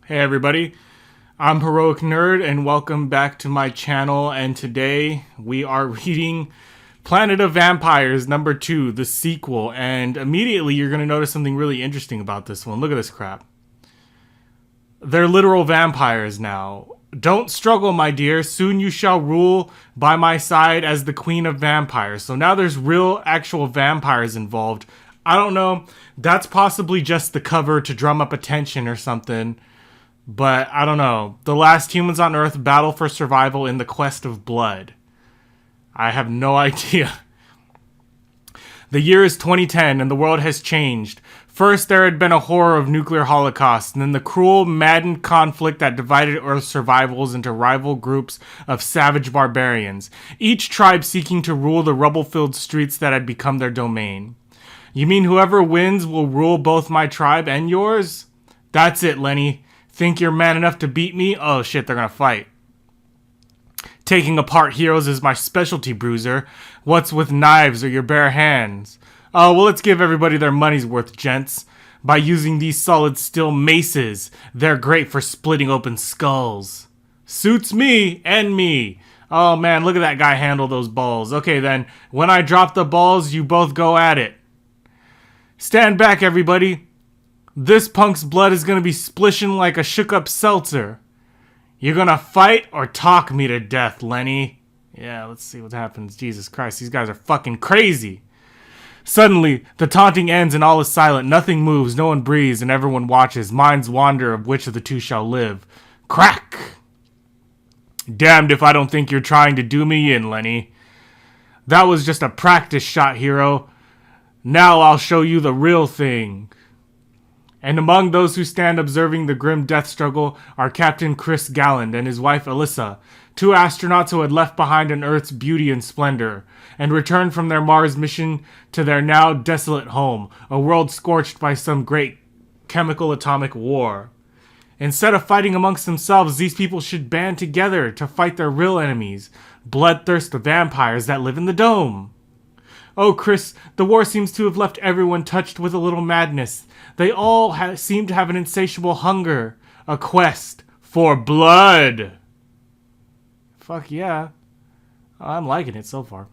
Hey everybody, I'm HeroicNerd and welcome back to my channel, and today we are reading Planet of Vampires number 2, the sequel, and immediately you're going to notice something really interesting about this one. Look at this crap. They're literal vampires now. Don't struggle, my dear. Soon you shall rule by my side as the queen of vampires. So now there's real, actual vampires involved. I don't know. That's possibly just the cover to drum up attention or something. But I don't know. The last humans on Earth battle for survival in the quest of blood. I have no idea. The year is 2010 and the world has changed. First, there had been a horror of nuclear holocaust, and then the cruel, maddened conflict that divided Earth's survivals into rival groups of savage barbarians, each tribe seeking to rule the rubble-filled streets that had become their domain. You mean whoever wins will rule both my tribe and yours? That's it, Lenny. Think you're man enough to beat me? Oh shit, they're gonna fight. Taking apart heroes is my specialty, Bruiser. What's with knives or your bare hands? Oh, well, let's give everybody their money's worth, gents. By using these solid steel maces, they're great for splitting open skulls. Suits me and me. Oh man, look at that guy handle those balls. Okay then, when I drop the balls, you both go at it. Stand back, everybody. This punk's blood is gonna be splishing like a shook-up seltzer. You're gonna fight or talk me to death, Lenny. Yeah, let's see what happens. Jesus Christ, these guys are fucking crazy. Suddenly, the taunting ends and all is silent. Nothing moves, no one breathes, and everyone watches. Minds wander of which of the two shall live. Crack! Damned if I don't think you're trying to do me in, Lenny. That was just a practice shot, hero. Now I'll show you the real thing. And among those who stand observing the grim death struggle are Captain Chris Galland and his wife Alyssa, two astronauts who had left behind an Earth's beauty and splendor, and returned from their Mars mission to their now desolate home, a world scorched by some great chemical atomic war. Instead of fighting amongst themselves, these people should band together to fight their real enemies, bloodthirsty vampires that live in the dome. Oh, Chris, the war seems to have left everyone touched with a little madness. They all seem to have an insatiable hunger, a quest for blood. Fuck yeah. I'm liking it so far.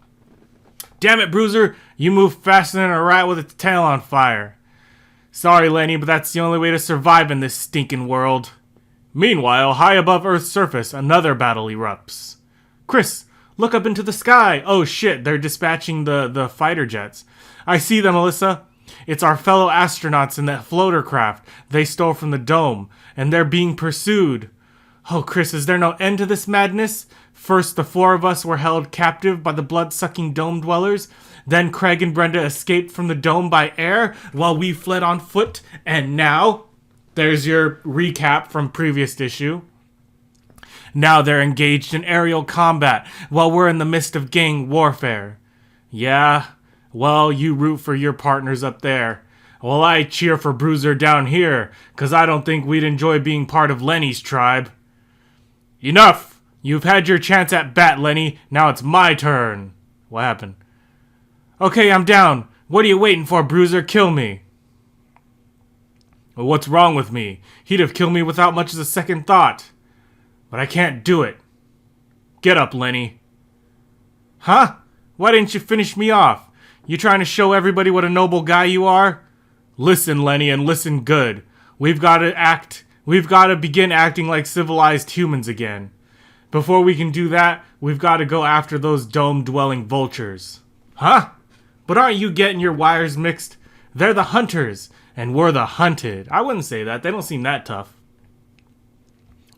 Damn it, Bruiser, you move faster than a rat with its tail on fire. Sorry, Lenny, but that's the only way to survive in this stinking world. Meanwhile, high above Earth's surface, another battle erupts. Chris, look up into the sky. Oh shit, they're dispatching the fighter jets. I see them, Alyssa. It's our fellow astronauts in that floater craft they stole from the dome, and they're being pursued. Oh, Chris, is there no end to this madness? First, the four of us were held captive by the blood-sucking dome dwellers. Then Craig and Brenda escaped from the dome by air while we fled on foot. And now, there's your recap from previous issue. Now they're engaged in aerial combat while we're in the midst of gang warfare. Yeah, well, you root for your partners up there. Well, I cheer for Bruiser down here, 'cause I don't think we'd enjoy being part of Lenny's tribe. Enough! You've had your chance at bat, Lenny. Now it's my turn. What happened? Okay, I'm down. What are you waiting for, Bruiser? Kill me. Well, what's wrong with me? He'd have killed me without much of a second thought. But I can't do it. Get up, Lenny. Huh? Why didn't you finish me off? You trying to show everybody what a noble guy you are? Listen, Lenny, and listen good. We've got to begin acting like civilized humans again. Before we can do that, we've got to go after those dome-dwelling vultures. Huh? But aren't you getting your wires mixed? They're the hunters, and we're the hunted. I wouldn't say that. They don't seem that tough.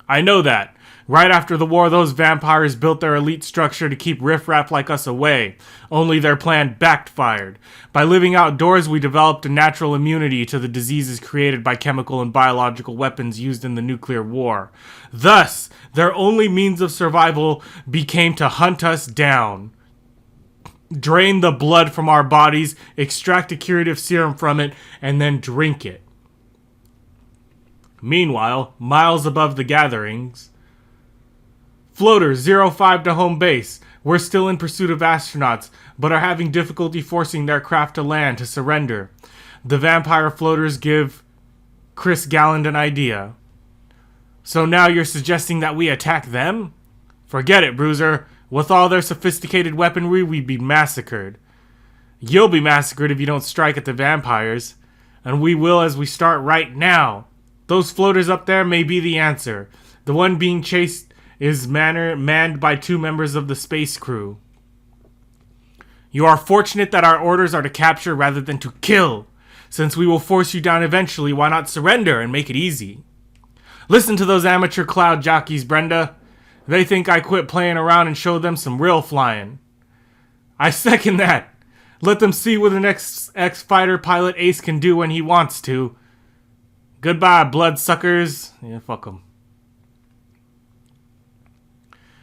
I know that. Right after the war, those vampires built their elite structure to keep riffraff like us away. Only their plan backfired. By living outdoors, we developed a natural immunity to the diseases created by chemical and biological weapons used in the nuclear war. Thus, their only means of survival became to hunt us down. Drain the blood from our bodies, extract a curative serum from it, and then drink it. Meanwhile, miles above the gatherings, Floater 05 to home base. We're still in pursuit of astronauts, but are having difficulty forcing their craft to land to surrender. The vampire floaters give Chris Galland an idea. So now you're suggesting that we attack them? Forget it, Bruiser. With all their sophisticated weaponry, we'd be massacred. You'll be massacred if you don't strike at the vampires. And we will as we start right now. Those floaters up there may be the answer. The one being chased is manned by 2 members of the space crew. You are fortunate that our orders are to capture rather than to kill. Since we will force you down eventually, why not surrender and make it easy? Listen to those amateur cloud jockeys, Brenda. They think I quit playing around and show them some real flying. I second that. Let them see what an ex-fighter pilot Ace can do when he wants to. Goodbye, bloodsuckers. Yeah, fuck them.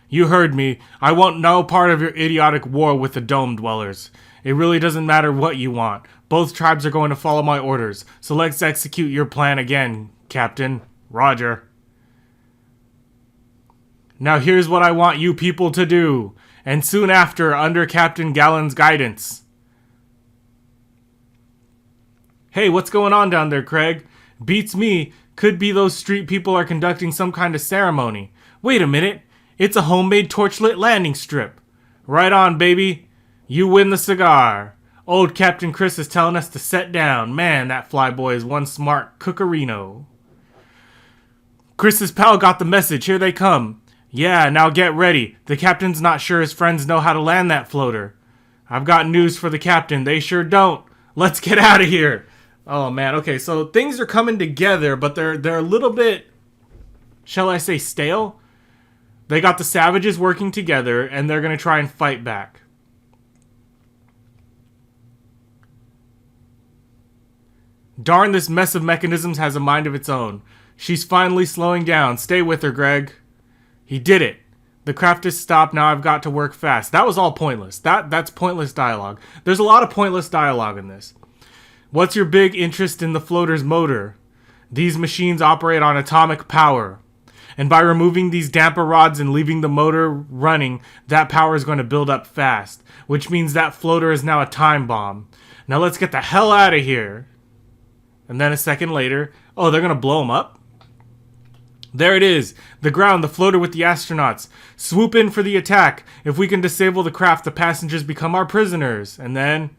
You heard me. I want no part of your idiotic war with the Dome Dwellers. It really doesn't matter what you want. Both tribes are going to follow my orders. So let's execute your plan again, Captain. Roger. Now here's what I want you people to do. And soon after, under Captain Gallon's guidance. Hey, what's going on down there, Craig? Beats me. Could be those street people are conducting some kind of ceremony. Wait a minute. It's a homemade torchlit landing strip. Right on, baby. You win the cigar. Old Captain Chris is telling us to set down. Man, that flyboy is one smart cookerino. Chris's pal got the message. Here they come. Yeah, now get ready. The captain's not sure his friends know how to land that floater. I've got news for the captain. They sure don't. Let's get out of here. Oh, man. Okay, so things are coming together, but they're a little bit, shall I say, stale. They got the savages working together, and they're going to try and fight back. Darn, this mess of mechanisms has a mind of its own. She's finally slowing down. Stay with her, Greg. He did it. The craft is stopped. Now I've got to work fast. That was all pointless. That's pointless dialogue. There's a lot of pointless dialogue in this. What's your big interest in the floater's motor? These machines operate on atomic power. And by removing these damper rods and leaving the motor running, that power is going to build up fast. Which means that floater is now a time bomb. Now let's get the hell out of here. And then a second later, oh, they're going to blow him up? There it is. The ground, the floater with the astronauts. Swoop in for the attack. If we can disable the craft, the passengers become our prisoners. And then...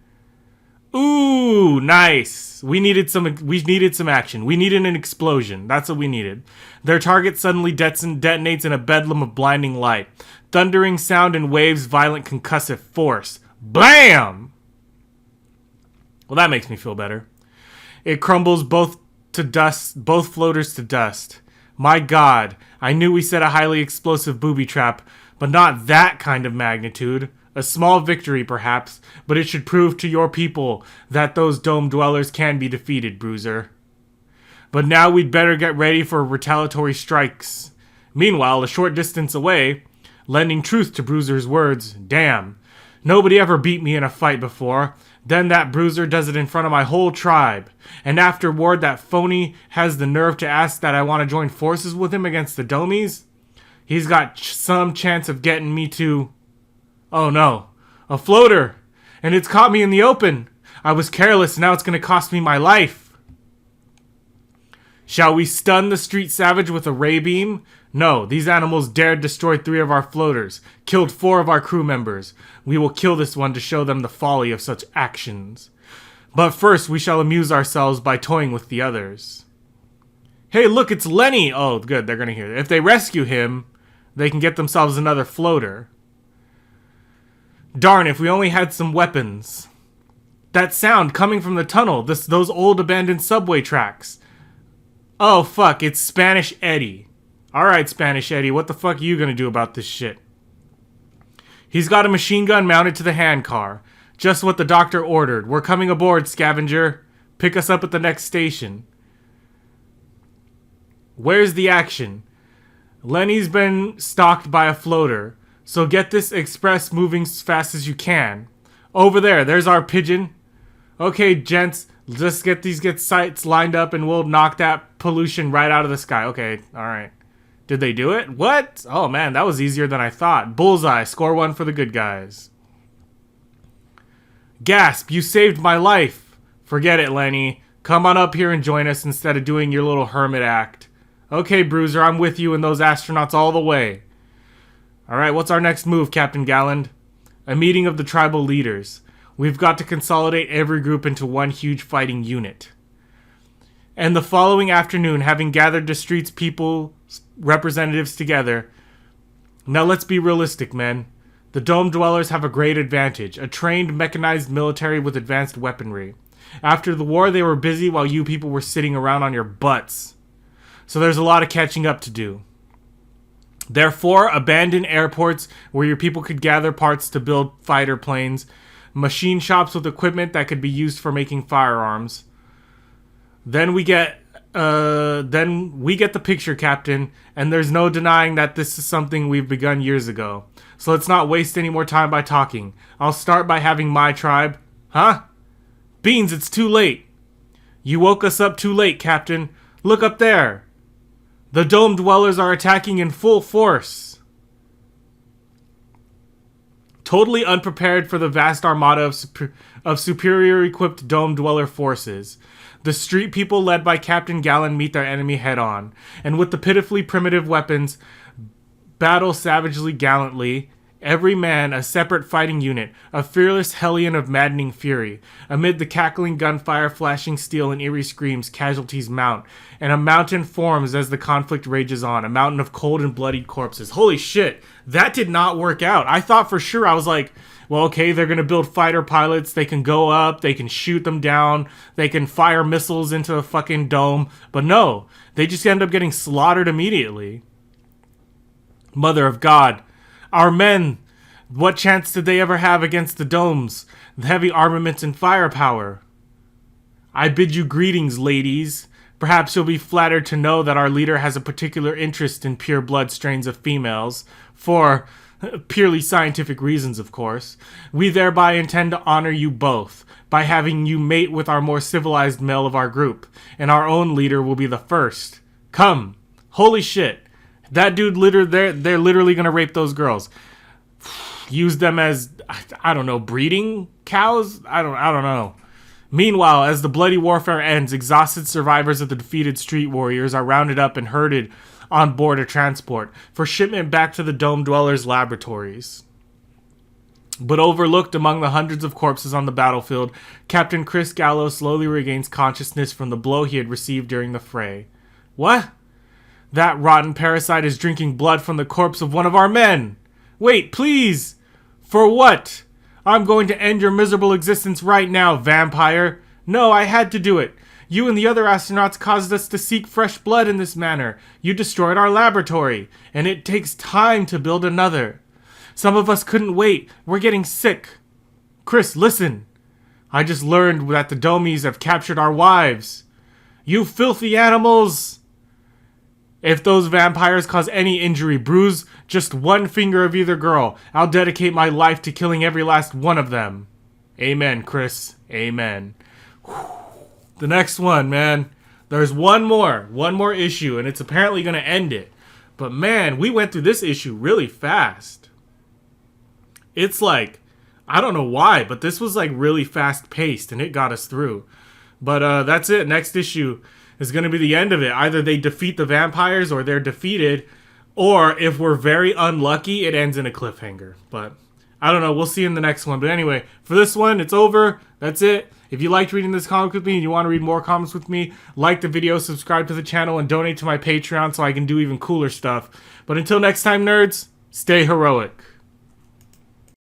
Ooh, nice. We needed some action. We needed an explosion. That's what we needed. Their target suddenly detonates in a bedlam of blinding light. Thundering sound and waves, violent concussive force. Blam! Well, that makes me feel better. It crumbles both floaters to dust. My God, I knew we set a highly explosive booby trap, but not that kind of magnitude. A small victory, perhaps, but it should prove to your people that those dome dwellers can be defeated, Bruiser. But now we'd better get ready for retaliatory strikes. Meanwhile, a short distance away, lending truth to Bruiser's words, damn, nobody ever beat me in a fight before. Then that Bruiser does it in front of my whole tribe. And afterward, that phony has the nerve to ask that I want to join forces with him against the Domies? He's got some chance of getting me to... Oh no, a floater, and it's caught me in the open. I was careless, now it's going to cost me my life. Shall we stun the street savage with a ray beam? No, these animals dared destroy 3 of our floaters, killed 4 of our crew members. We will kill this one to show them the folly of such actions. But first, we shall amuse ourselves by toying with the others. Hey, look, it's Lenny! Oh, good, they're going to hear it. If they rescue him, they can get themselves another floater. Darn, if we only had some weapons. That sound coming from the tunnel, those old abandoned subway tracks. Oh, fuck, it's Spanish Eddie. Alright, Spanish Eddie, what the fuck are you gonna do about this shit? He's got a machine gun mounted to the handcar. Just what the doctor ordered. We're coming aboard, scavenger. Pick us up at the next station. Where's the action? Lenny's been stalked by a floater. So get this express moving as fast as you can. Over there, there's our pigeon. Okay, gents, let's get sights lined up and we'll knock that pollution right out of the sky. Okay, alright. Did they do it? What? Oh man, that was easier than I thought. Bullseye, score 1 for the good guys. Gasp, you saved my life. Forget it, Lenny. Come on up here and join us instead of doing your little hermit act. Okay, Bruiser, I'm with you and those astronauts all the way. Alright, what's our next move, Captain Galland? A meeting of the tribal leaders. We've got to consolidate every group into one huge fighting unit. And the following afternoon, having gathered the streets people representatives together. Now let's be realistic, men. The Dome Dwellers have a great advantage, a trained, mechanized military with advanced weaponry. After the war, they were busy while you people were sitting around on your butts. So there's a lot of catching up to do. Therefore, abandon airports where your people could gather parts to build fighter planes, machine shops with equipment that could be used for making firearms. Then we get the picture, Captain, and there's no denying that this is something we've begun years ago. So let's not waste any more time by talking. I'll start by having my tribe. Huh? Beans, it's too late. You woke us up too late, Captain. Look up there. The Dome Dwellers are attacking in full force. Totally unprepared for the vast armada of superior equipped Dome Dweller forces. The street people led by Captain Galland meet their enemy head on, and with the pitifully primitive weapons, battle savagely gallantly, every man a separate fighting unit, a fearless hellion of maddening fury. Amid the cackling gunfire, flashing steel, and eerie screams, casualties mount, and a mountain forms as the conflict rages on, a mountain of cold and bloodied corpses. Holy shit, that did not work out. I thought for sure, I was like, well, okay, they're going to build fighter pilots, they can go up, they can shoot them down, they can fire missiles into the fucking dome, but no, they just end up getting slaughtered immediately. Mother of God. Our men, what chance did they ever have against the domes, the heavy armaments and firepower? I bid you greetings, ladies. Perhaps you'll be flattered to know that our leader has a particular interest in pure blood strains of females, for purely scientific reasons, of course. We thereby intend to honor you both by having you mate with our more civilized male of our group, and our own leader will be the first. Come. Holy shit. That dude, they're literally going to rape those girls. Use them as, I don't know, breeding cows? I don't know. Meanwhile, as the bloody warfare ends, exhausted survivors of the defeated street warriors are rounded up and herded on board a transport for shipment back to the Dome Dwellers' laboratories. But overlooked among the hundreds of corpses on the battlefield, Captain Chris Gallo slowly regains consciousness from the blow he had received during the fray. What? That rotten parasite is drinking blood from the corpse of one of our men. Wait, please! For what? I'm going to end your miserable existence right now, vampire. No, I had to do it. You and the other astronauts caused us to seek fresh blood in this manner. You destroyed our laboratory, and it takes time to build another. Some of us couldn't wait. We're getting sick. Chris, listen. I just learned that the Domies have captured our wives. You filthy animals! If those vampires cause any injury, bruise just one finger of either girl, I'll dedicate my life to killing every last one of them. Amen, Chris. Amen. The next one, man. There's one more issue, and it's apparently going to end it. But man, we went through this issue really fast. It's like, I don't know why, but this was like really fast paced, and it got us through. But that's it. Next issue is going to be the end of it. Either they defeat the vampires or they're defeated, or if we're very unlucky, it ends in a cliffhanger. But I don't know. We'll see in the next one. But anyway, for this one, it's over. That's it. If you liked reading this comic with me and you want to read more comics with me, like the video, subscribe to the channel, and donate to my Patreon so I can do even cooler stuff. But until next time, nerds, stay heroic.